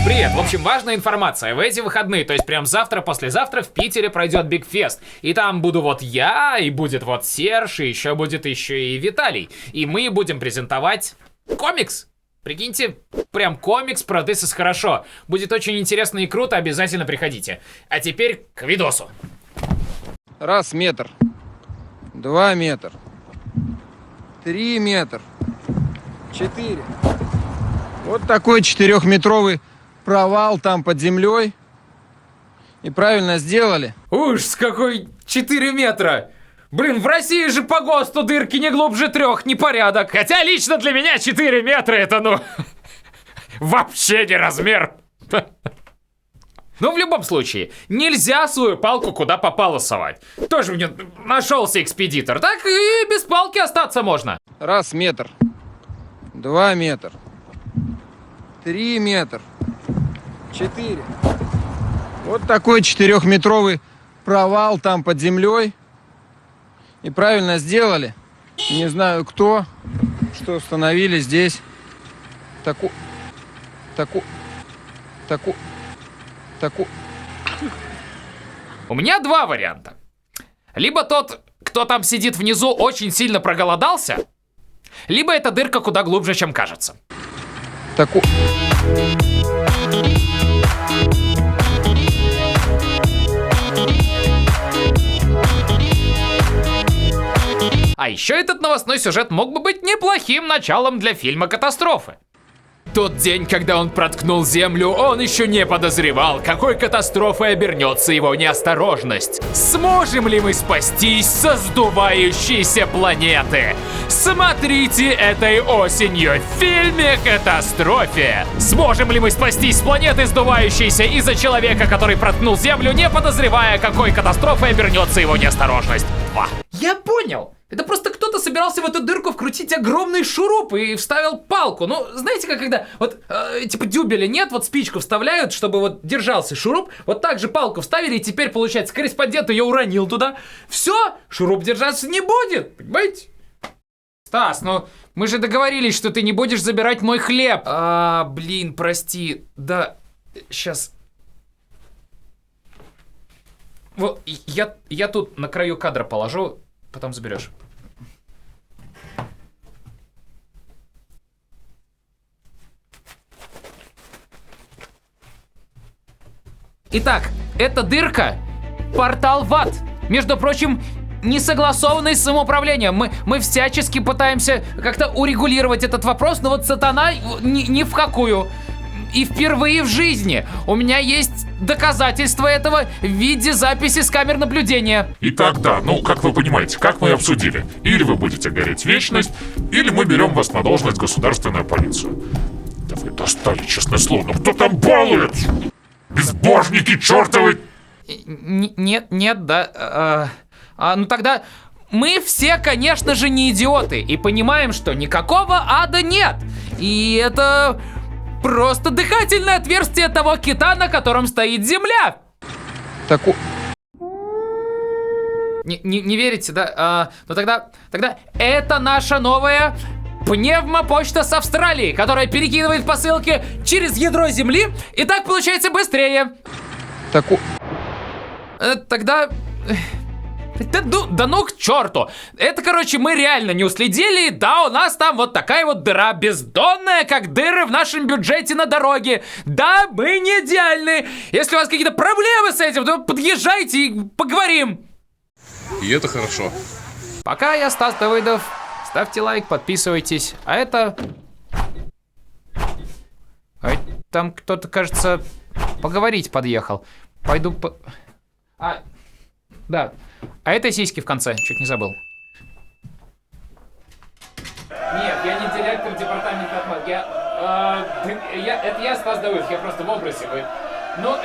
Привет, в общем, важная информация. В эти выходные, то есть прям завтра-послезавтра в Питере пройдет Биг Фест. И там буду вот я, и будет вот Серж, и будет еще и Виталий. И мы будем презентовать комикс. Прикиньте, прям комикс про This is хорошо. Будет очень интересно и круто, обязательно приходите. А теперь к видосу. 1 метр, 2 метра, 3 метра, 4. Вот такой 4-метровый провал там под землей. И правильно сделали. Ужас, какой 4 метра! Блин, в России же по ГОСТу дырки не глубже 3, непорядок. Хотя лично для меня 4 метра это, ну, вообще не размер. Но в любом случае, нельзя свою палку куда попало совать. Тоже мне нашелся экспедитор, так и без палки остаться можно. 1 метр, 2 метра, 3 метра, 4. Вот такой 4-метровый провал там под землей. И правильно сделали. Не знаю кто, что установили здесь такую. У меня два варианта. Либо тот, кто там сидит внизу, очень сильно проголодался, либо эта дырка куда глубже, чем кажется. А еще этот новостной сюжет мог бы быть неплохим началом для фильма «Катастрофы». Тот день, когда он проткнул землю, он еще не подозревал, какой катастрофой обернется его неосторожность. Сможем ли мы спастись со сдувающейся планеты? Смотрите этой осенью в фильме «Катастрофе». Сможем ли мы спастись с планеты, сдувающейся из-за человека, который проткнул землю, не подозревая, какой катастрофой обернется его неосторожность? 2. Я понял. Это просто кто-то собирался в эту дырку вкрутить огромный шуруп и вставил палку. Ну, знаете, как когда вот, типа дюбеля нет, вот спичку вставляют, чтобы вот держался шуруп. Вот так же палку вставили, и теперь, получается, корреспондент ее уронил туда. Все, шуруп держаться не будет, понимаете? Стас, ну, мы же договорились, что ты не будешь забирать мой хлеб. Блин, прости, да, сейчас... Вот, я тут на краю кадра положу, потом заберешь. Итак, эта дырка — портал в ад. Между прочим, несогласованный с самоуправлением. Мы всячески пытаемся как-то урегулировать этот вопрос, но вот сатана ни в какую. И впервые в жизни у меня есть доказательства этого в виде записи с камер наблюдения. Итак, да, ну, как вы понимаете, как мы и обсудили. Или вы будете гореть вечность, или мы берем вас на должность в государственную полицию. Да вы достали, честное слово, ну кто там балует? Безбожники чертовы! Нет, да. Ну тогда мы все, конечно же, не идиоты и понимаем, что никакого ада нет. И это просто дыхательное отверстие того кита, на котором стоит земля. Не верите, да? Ну тогда это наша новая пневмопочта с Австралии, которая перекидывает посылки через ядро Земли, и так получается быстрее. Тогда... Да ну к черту. Это, короче, мы реально не уследили. Да, у нас там вот такая вот дыра бездонная, как дыры в нашем бюджете на дороге. Да, мы не идеальны. Если у вас какие-то проблемы с этим, то подъезжайте и поговорим. И это хорошо. Пока я Стас Давыдов. Ставьте лайк, подписывайтесь. А это... Там кто-то, кажется, поговорить подъехал. Пойду да. А это сиськи в конце, чуть не забыл. Нет, я не директор департамента отмазки. Это я Стас Давыдов, я просто в образе. Ну,